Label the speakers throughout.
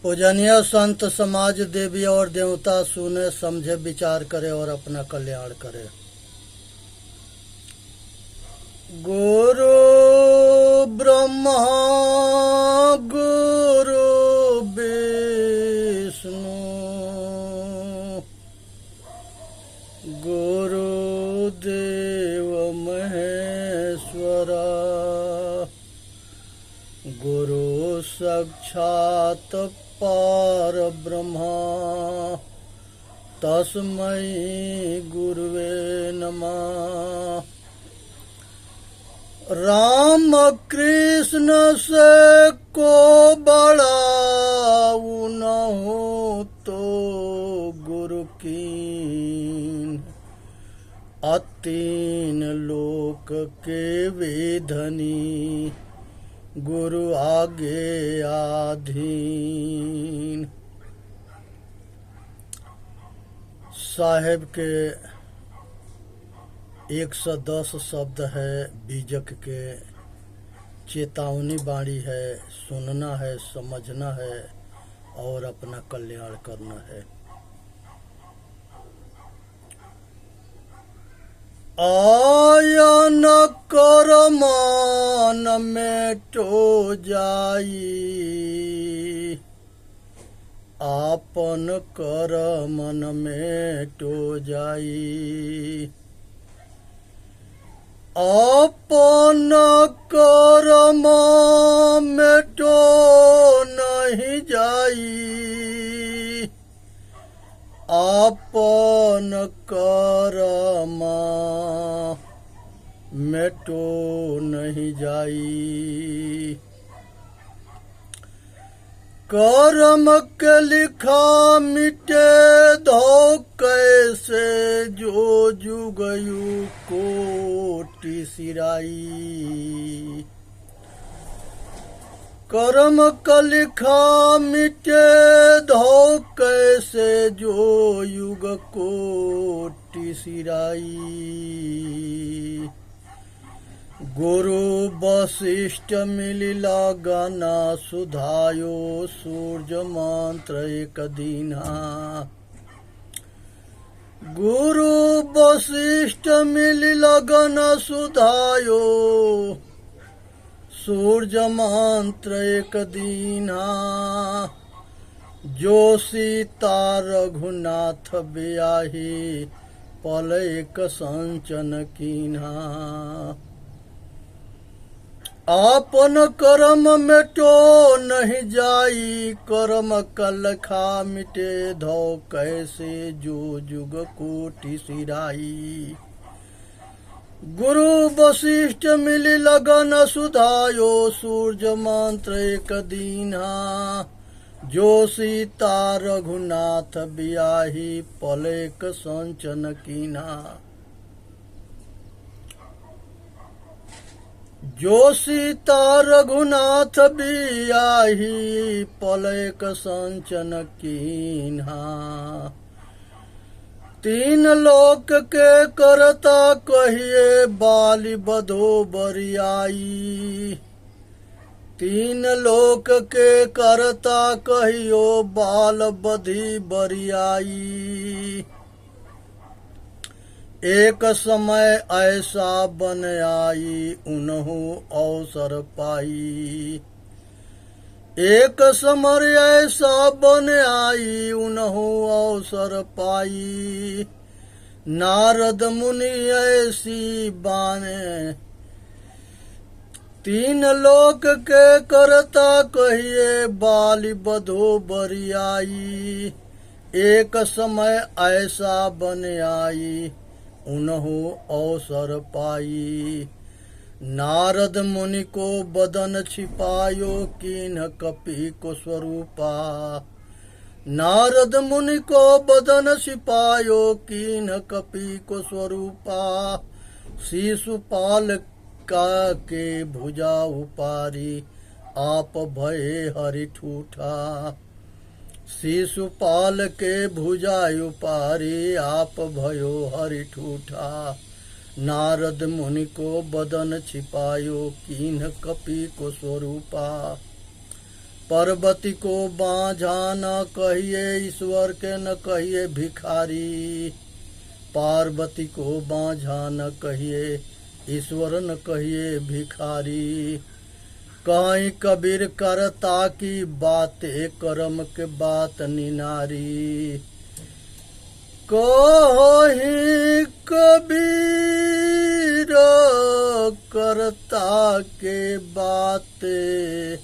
Speaker 1: पूजनीय संत समाज देवी और देवता सुने समझे विचार करे और अपना कल्याण करे। गुरु ब्रह्मा गुरु विष्णु गुरु देव महेश्वरा गुरु साक्षात पार ब्रह्मा तस्मै गुरुवे नमः। राम कृष्ण से को बड़ा न हो तो गुरु कीन, अतीन लोक के वेधनी गुरु आगे आधीन। साहेब के 110 शब्द है, बीजक के चेतावनी बाणी है, सुनना है, समझना है और अपना कल्याण करना है। आयन करमान में टो जाई, आपन कर मन में टो जाई। अपन कर्म में टो नहीं जाई, आपन कर्म में टो नहीं जाई। कर्म के लिखा मिटे धो कैसे, जो जुगयु कोटि सिराई। कर्म का लिखा मिटे धो कैसे, जो युग कोटि सिराई। गुरु वशिष्ठ मिलिला गाना सुधायो, सूर्य मंत्र एक दीना। गुरु वशिष्ठ मिलिला गाना सुधायो, सूर्य मंत्र एक दीना। जो सीता रघुनाथ ब्याही, पल एक संचन कीन्हा। आपन कर्म में टो नहीं जाई, कर्म कल खा मिटे धो कैसे, जो जुग कोटि सिराई। गुरु वशिष्ठ मिली लगन सुधायो, सूर्य मंत्र एक दीना। जो सीता रघुनाथ ब्याही, पल एक संचन कीना। जो सीता रघुनाथ ब्याही, पल एक संचन कीन्हा। तीन लोक के करता कहिए, बाली बधो बरियाई। तीन लोक के करता कहियो, बाल बधी बरियाई। एक समय ऐसा बन आई, उन्हु अवसर पाई। एक समय ऐसा बन आई, उन्हु अवसर पाई। नारद मुनि ऐसी बाने, तीन लोक के करता कहिए, बाली बधो बरियाई। एक समय ऐसा बन आई, उन्हु अवसर पाई। नारद मुनि को बदन छिपायो, कीन्ह कपि को स्वरूपा। नारद मुनि को बदन छिपायो, कीन्ह कपि को स्वरूपा। शिशुपाल का के भुजा उपारी, आप भये हरि ठूठा। शिशुपाल के भुजा उपारी, आप भयो हरि ठूठा। नारद मुनि को बदन छिपायो, कीन्ह कपि को स्वरूपा। पार्वती को बांझा न कहिए, ईश्वर के न कहिए भिखारी। पार्वती को बांझा न कहिए, ईश्वर न कहिए भिखारी। कहीं कबीर करता की बातें, कर्म के बात निनारी। कहीं कबीर करता के बातें,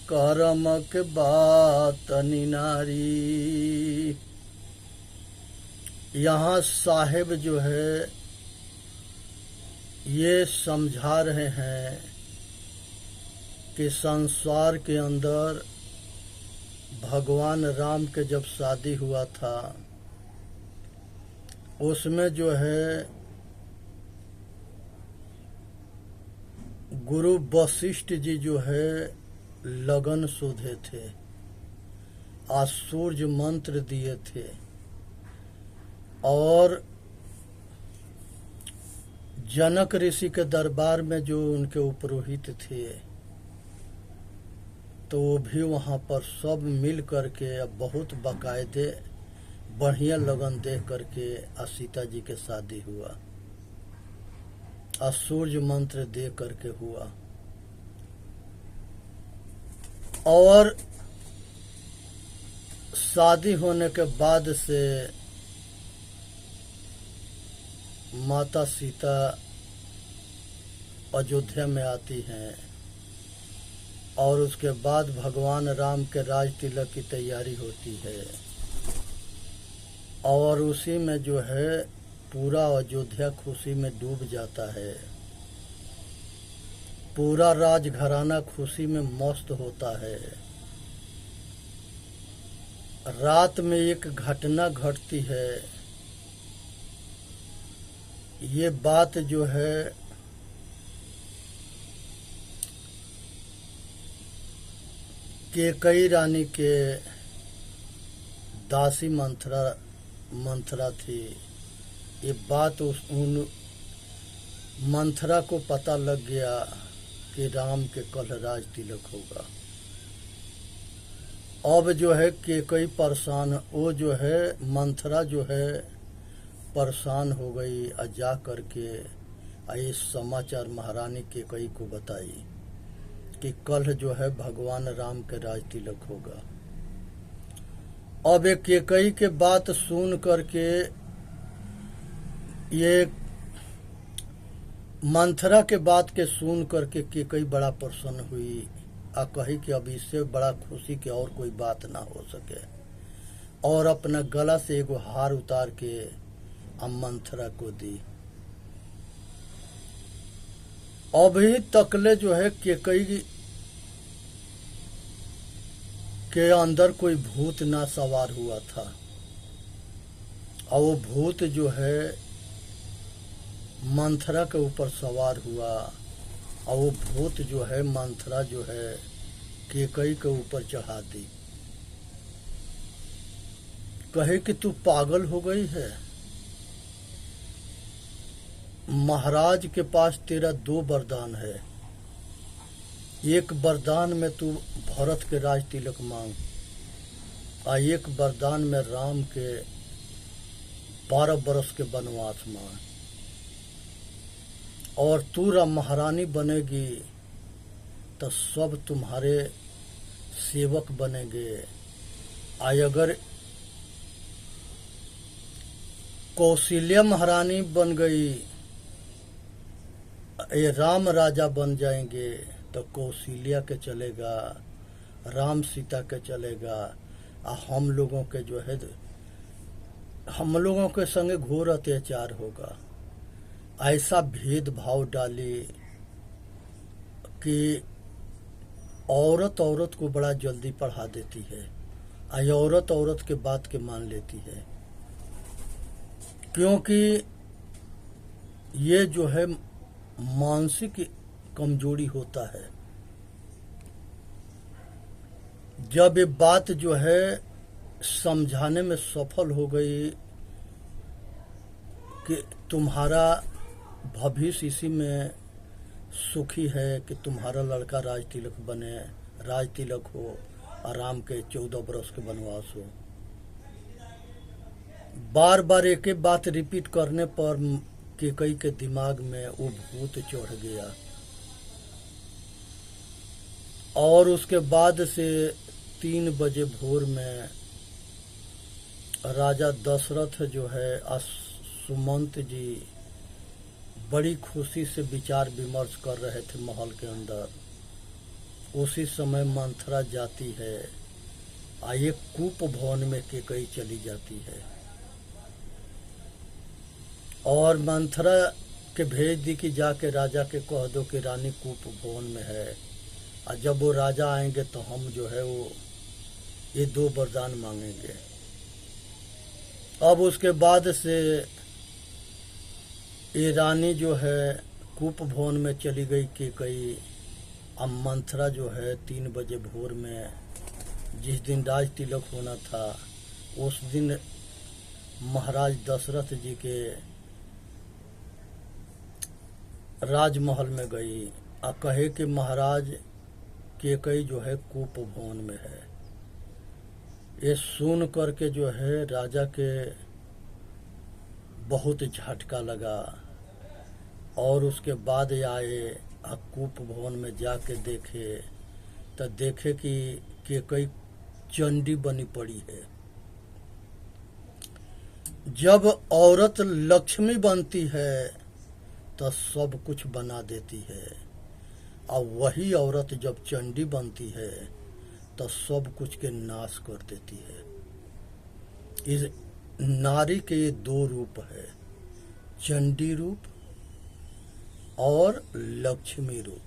Speaker 1: कर्म के बात निनारी। यहाँ साहेब जो है ये समझा रहे हैं कि संसार के अंदर भगवान राम के जब शादी हुआ था, उसमें जो है गुरु वशिष्ठ जी जो है लगन शोधे थे, आज सूर्य मंत्र दिए थे, और जनक ऋषि के दरबार में जो उनके उपरोहित थे तो वो भी वहाँ पर सब मिल करके अब बहुत बाकायदे बढ़िया लगन देख करके सीता जी के शादी हुआ, सूर्य मंत्र दे करके हुआ। और शादी होने के बाद से माता सीता अयोध्या में आती हैं और उसके बाद भगवान राम के राज तिलक की तैयारी होती है, और उसी में जो है पूरा अयोध्या खुशी में डूब जाता है। पूरा राजघराना खुशी में मस्त होता है। रात में एक घटना घटती है। ये बात जो है कैकेयी रानी के दासी मंथरा थी। ये बात उन मंथरा को पता लग गया कि राम के कल राज तिलक होगा। अब जो है कैकेयी परेशान, वो जो है मंथरा जो है परेशान हो गई और जा करके इस समाचार महारानी कैकेयी को बताई कि कल जो है भगवान राम के राज तिलक होगा। अब एक कैकेयी के बात सुन करके ये मंथरा के बात के सुन करके कैकेयी बड़ा प्रसन्न हुई और कही कि अब इससे बड़ा खुशी की और कोई बात ना हो सके, और अपना गला से एगो हार उतार के मंथरा को दी। अभी तकले जो है कैकेयी के अंदर कोई भूत ना सवार हुआ था, और वो भूत जो है मंथरा के ऊपर सवार हुआ, और वो भूत जो है मंथरा जो है कैकेयी के ऊपर चढ़ा दी। कहे कि तू पागल हो गई है, महाराज के पास तेरा 2 वरदान है। एक वरदान में तू भरत के राज तिलक मांग, और एक वरदान में राम के 12 बरस के वनवास मांग, और तू महारानी बनेगी तो सब तुम्हारे सेवक बनेंगे। अगर कौशल्या महारानी बन गई, ये राम राजा बन जाएंगे तो कौशल्या के चलेगा, राम सीता के चलेगा, और हम लोगों के जो है हम लोगों के संगे घोर अत्याचार होगा। ऐसा भेदभाव डाली कि औरत औरत को बड़ा जल्दी पढ़ा देती है, औरत औरत के बात के मान लेती है, क्योंकि ये जो है मानसिक कमजोरी होता है। जब ये बात जो है समझाने में सफल हो गई कि तुम्हारा भविष्य इसी में सुखी है कि तुम्हारा लड़का राज तिलक बने, राज तिलक हो, राम के 14 बरस के वनवास हो। बार बार एक ही बात रिपीट करने पर कैकेयी के दिमाग में वो भूत चढ़ गया और उसके बाद से 3 बजे भोर में राजा दशरथ जो है सुमंत जी बड़ी खुशी से विचार विमर्श कर रहे थे महल के अंदर। उसी समय मंथरा जाती है एक कूप भवन में कैकेयी चली जाती है और मंथरा के भेज दी कि जाके राजा के कह दो कि रानी कूप भवन में है और जब वो राजा आएंगे तो हम जो है वो ये 2 वरदान मांगेंगे। अब उसके बाद से ये रानी जो है कूप भवन में चली गई कैकेयी। अब मंथरा जो है 3 बजे भोर में जिस दिन राज तिलक होना था उस दिन महाराज दशरथ जी के राजमहल में गई और कहे कि महाराज कैकेयी जो है कूप भवन में है। ये सुन करके जो है राजा के बहुत झटका लगा और उसके बाद आए कूप भवन में जाके देखे तो देखे कि कैकेयी चंडी बनी पड़ी है। जब औरत लक्ष्मी बनती है तो सब कुछ बना देती है और वही औरत जब चंडी बनती है तो सब कुछ के नाश कर देती है। इस नारी के ये 2 रूप है, चंडी रूप और लक्ष्मी रूप।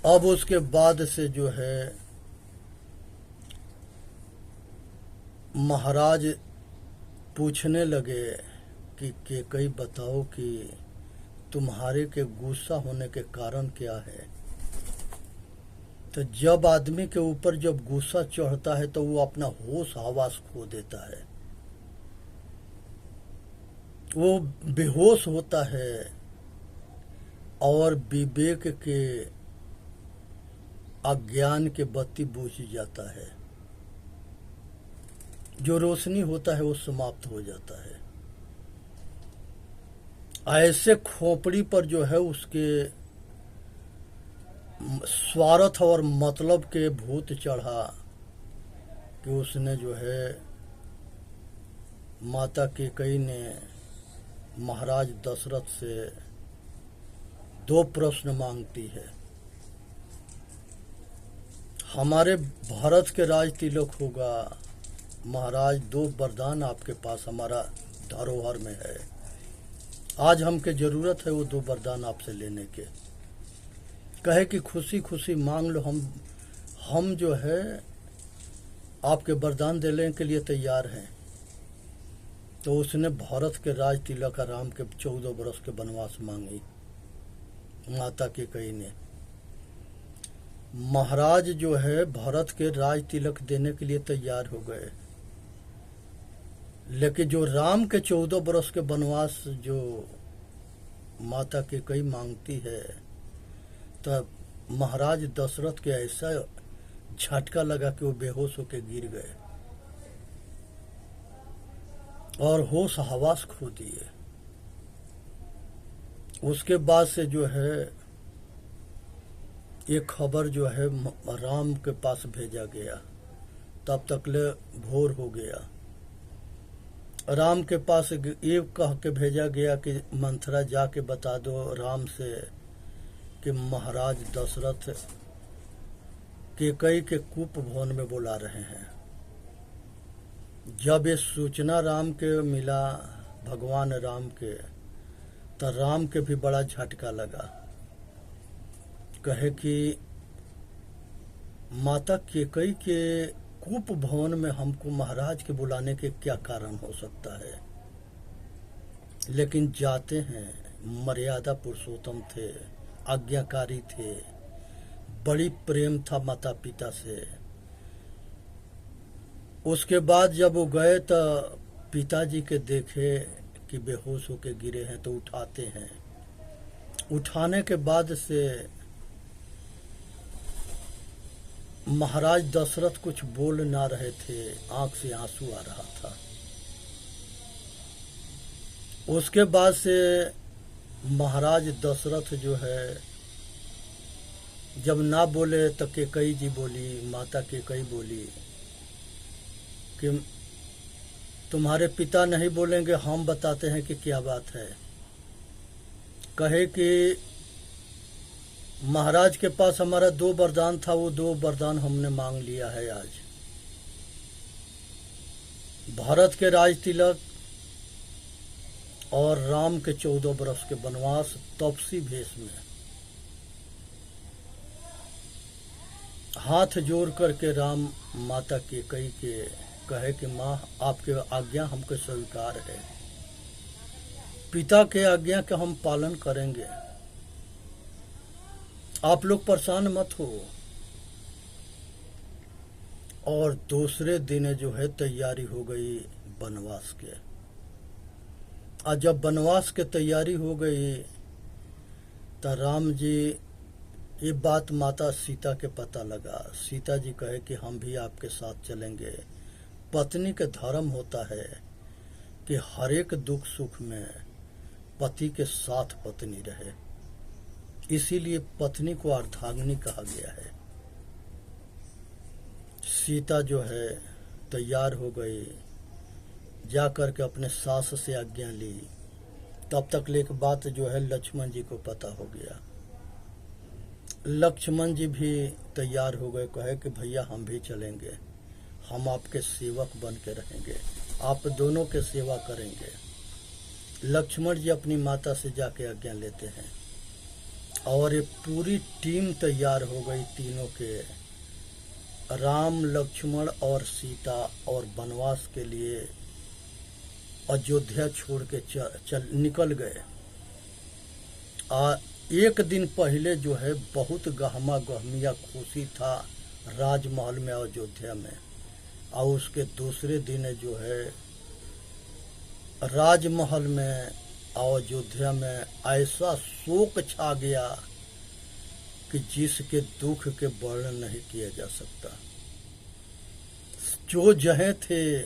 Speaker 1: अब उसके बाद से जो है महाराज पूछने लगे कि कैकेयी बताओ कि तुम्हारे के गुस्सा होने के कारण क्या है। तो जब आदमी के ऊपर जब गुस्सा चढ़ता है तो वो अपना होश हवास खो देता है, वो बेहोश होता है और विवेक के अज्ञान के बत्ती बुझ जाता है, जो रोशनी होता है वो समाप्त हो जाता है। ऐसे खोपड़ी पर जो है उसके स्वार्थ और मतलब के भूत चढ़ा कि उसने जो है माता कैकेयी ने महाराज दशरथ से 2 प्रश्न मांगती है। हमारे भारत के राज तिलक होगा महाराज, 2 वरदान आपके पास हमारा धरोहर में है, आज हमके जरूरत है वो 2 वरदान आपसे लेने के। कहे कि खुशी खुशी मांग लो, हम जो है आपके वरदान देने के लिए तैयार हैं। तो उसने भारत के राज तिलक राम के 14 बरस के वनवास मांगी माता कैकेयी ने। महाराज जो है भारत के राज तिलक देने के लिए तैयार हो गए, लेकिन जो राम के 14 बरस के वनवास जो माता कैकेयी मांगती है, तब महाराज दशरथ के ऐसा झटका लगा कि वो बेहोश होकर गिर गए और होश हवास खो दिए। उसके बाद से जो है ये खबर जो है राम के पास भेजा गया, तब तक ले भोर हो गया। राम के पास ये कह के भेजा गया कि मंथरा जाके बता दो राम से कि महाराज दशरथ कैकेयी के कूप भवन में बुला रहे हैं। जब ये सूचना राम के मिला, भगवान राम के, तो राम के भी बड़ा झटका लगा। कहे कि माता कैकेयी के कूप भवन में हमको महाराज के बुलाने के क्या कारण हो सकता है, लेकिन जाते हैं। मर्यादा पुरुषोत्तम थे, आज्ञाकारी थे, बड़ी प्रेम था माता पिता से। उसके बाद जब वो गए तो पिताजी के देखे कि बेहोश होके गिरे हैं, तो उठाते हैं। उठाने के बाद से महाराज दशरथ कुछ बोल ना रहे थे, आंख से आंसू आ रहा था। उसके बाद से महाराज दशरथ जो है जब ना बोले तो कैकेयी जी बोली, माता कैकेयी बोली कि तुम्हारे पिता नहीं बोलेंगे, हम बताते हैं कि क्या बात है। कहे कि महाराज के पास हमारा 2 वरदान था, वो 2 वरदान हमने मांग लिया है आज। भारत के राज तिलक और राम के 14 वर्ष के वनवास तपसी भेष में। हाथ जोड़ करके राम माता कैकेयी के कहे कि माँ आपके आज्ञा हमको स्वीकार है, पिता के आज्ञा का हम पालन करेंगे, आप लोग परेशान मत हो। और दूसरे दिन जो है तैयारी हो गई वनवास के। और जब वनवास के तैयारी हो गई तो राम जी ये बात माता सीता के पता लगा। सीता जी कहे कि हम भी आपके साथ चलेंगे। पत्नी के धर्म होता है कि हर एक दुख सुख में पति के साथ पत्नी रहे, इसीलिए पत्नी को अर्धांगिनी कहा गया है। सीता जो है तैयार हो गई, जाकर के अपने सास से आज्ञा ली। तब तक एक बात जो है लक्ष्मण जी को पता हो गया। लक्ष्मण जी भी तैयार हो गए, कहे कि भैया हम भी चलेंगे, हम आपके सेवक बन के रहेंगे, आप दोनों के सेवा करेंगे। लक्ष्मण जी अपनी माता से जाके आज्ञा लेते हैं और ये पूरी टीम तैयार हो गई तीनों के, राम लक्ष्मण और सीता, और वनवास के लिए अयोध्या छोड़ के चल निकल गए। एक दिन पहले जो है बहुत गहमा गहमिया खुशी था राजमहल में अयोध्या में, और उसके दूसरे दिन जो है राजमहल में और अयोध्या में ऐसा शोक छा गया कि जिसके दुख के वर्णन नहीं किया जा सकता। जो जहे थे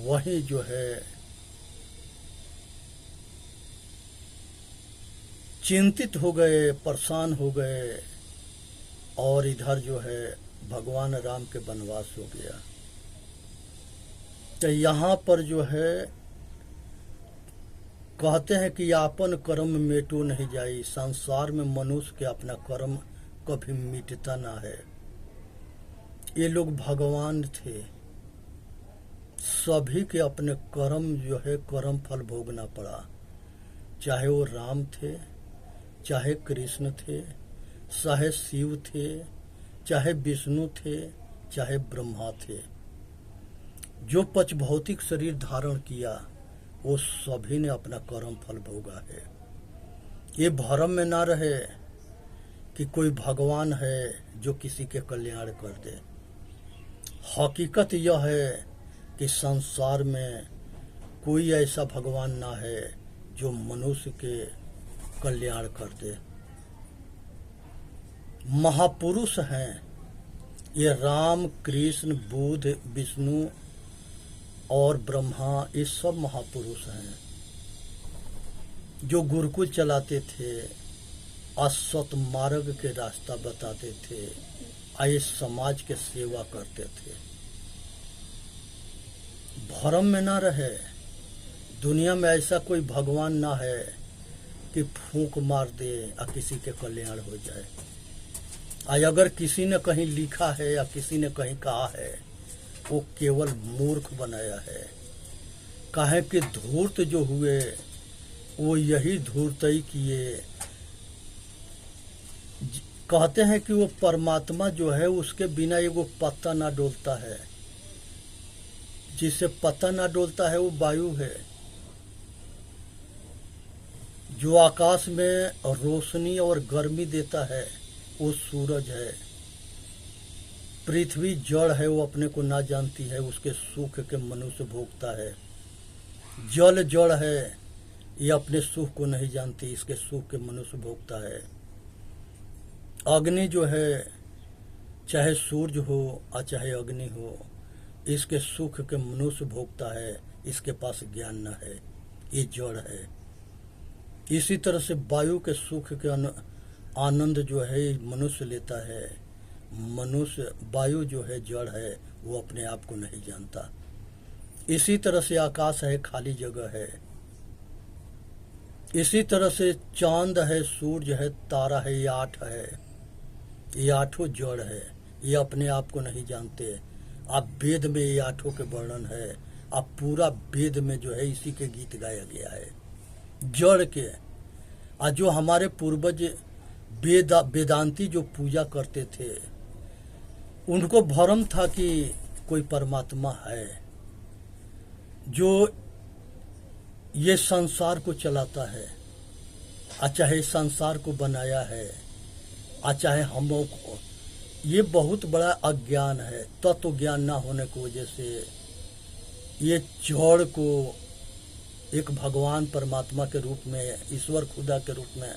Speaker 1: वहीं जो है चिंतित हो गए, परेशान हो गए, और इधर जो है भगवान राम के वनवास हो गया। तो यहाँ पर जो है कहते हैं कि आपन कर्म मेटो नहीं जाई। संसार में मनुष्य के अपना कर्म कभी मिटता ना है। ये लोग भगवान थे, सभी के अपने कर्म जो है कर्म फल भोगना पड़ा। चाहे वो राम थे, चाहे कृष्ण थे, चाहे शिव थे, चाहे विष्णु थे, चाहे ब्रह्मा थे। जो पच भौतिक शरीर धारण किया वो सभी ने अपना कर्म फल भोगा है। ये भ्रम में ना रहे कि कोई भगवान है जो किसी के कल्याण कर दे। हकीकत यह है कि संसार में कोई ऐसा भगवान ना है जो मनुष्य के कल्याण कर दे। महापुरुष हैं ये राम, कृष्ण, बुद्ध, विष्णु और ब्रह्मा, ये सब महापुरुष हैं जो गुरुकुल चलाते थे, असत मार्ग के रास्ता बताते थे, आए समाज के सेवा करते थे। भ्रम में ना रहे। दुनिया में ऐसा कोई भगवान ना है कि फूंक मार दे और किसी के कल्याण हो जाए। आज अगर किसी ने कहीं लिखा है या किसी ने कहीं कहा है, वो केवल मूर्ख बनाया है। काहे कि धूर्त जो हुए वो यही धूर्तई किए। कहते हैं कि वो परमात्मा जो है उसके बिना एगो पत्ता ना डोलता है। जिससे पत्ता ना डोलता है वो वायु है। जो आकाश में रोशनी और गर्मी देता है वो सूरज है। पृथ्वी जड़ है, वो अपने को ना जानती है, उसके सुख के मनुष्य भोगता है। जल जड़ है, ये अपने सुख को नहीं जानती, इसके सुख के मनुष्य भोगता है। अग्नि जो है चाहे सूर्य हो और चाहे अग्नि हो, इसके सुख के मनुष्य भोगता है, इसके पास ज्ञान न है, ये जड़ है। इसी तरह से वायु के सुख के आनंद जो है मनुष्य लेता है। मनुष्य, वायु जो है जड़ है, वो अपने आप को नहीं जानता। इसी तरह से आकाश है, खाली जगह है। इसी तरह से चांद है, सूर्य है, तारा है, ये आठ है, ये आठों जड़ है, ये अपने आप को नहीं जानते। अब वेद में ये आठों के वर्णन है। अब पूरा वेद में जो है इसी के गीत गाया गया है, जड़ के। और जो हमारे पूर्वज वेदांती जो पूजा करते थे, उनको भ्रम था कि कोई परमात्मा है जो ये संसार को चलाता है, चाहे संसार को बनाया है, चाहे हम को। ये बहुत बड़ा अज्ञान है। तत्व ज्ञान ना होने की वजह से ये जड़ को एक भगवान परमात्मा के रूप में, ईश्वर खुदा के रूप में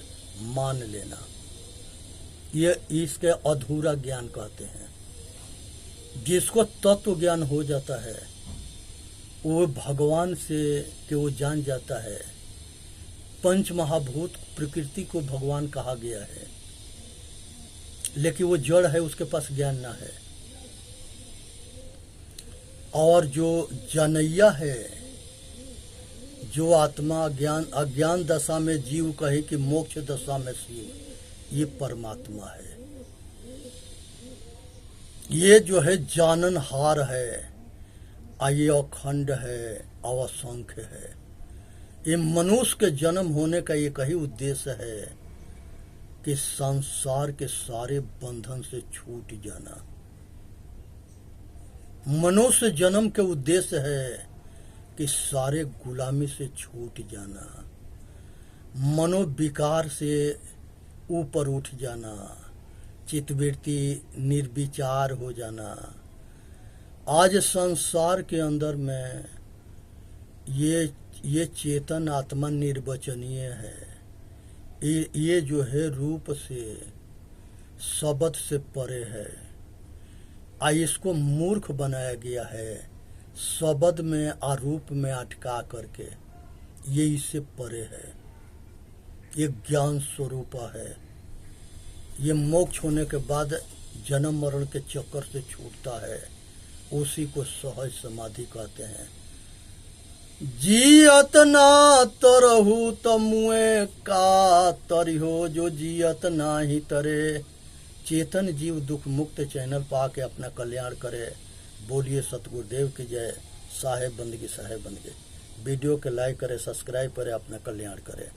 Speaker 1: मान लेना, ये इसके अधूरा ज्ञान कहते हैं। जिसको तत्व ज्ञान हो जाता है, वो भगवान से कि वो जान जाता है। पंच महाभूत प्रकृति को भगवान कहा गया है, लेकिन वो जड़ है, उसके पास ज्ञान ना है। और जो जनैया है, जो आत्मा अज्ञान दशा में जीव कहे कि मोक्ष दशा में शिव, ये परमात्मा है। ये जो है जाननहार है, ये अखंड है, अवसंख्य है। ये मनुष्य के जन्म होने का एक ही उद्देश्य है कि संसार के सारे बंधन से छूट जाना। मनुष्य जन्म के उद्देश्य है कि सारे गुलामी से छूट जाना, मनोविकार से ऊपर उठ जाना, चित्तवृत्ति निर्विचार हो जाना। आज संसार के अंदर में ये चेतन आत्मा निर्वचनीय है। ये जो है रूप से, शब्द से परे है। इसको मूर्ख बनाया गया है, शब्द में आरूप में अटका करके। ये इससे परे है, ये ज्ञान स्वरूप है। ये मोक्ष होने के बाद जन्म मरण के चक्कर से छूटता है, उसी को सहज समाधि कहते हैं। जियत ना तरहु तमुए का तरिहो, जो जियत ना ही तरे। चेतन जीव दुख मुक्त चैनल पा के अपना कल्याण करे। बोलिए सतगुरुदेव की जय। साहेब बंदगी साहेब बंदगी। वीडियो के लाइक करे, सब्सक्राइब करे, अपना कल्याण करे।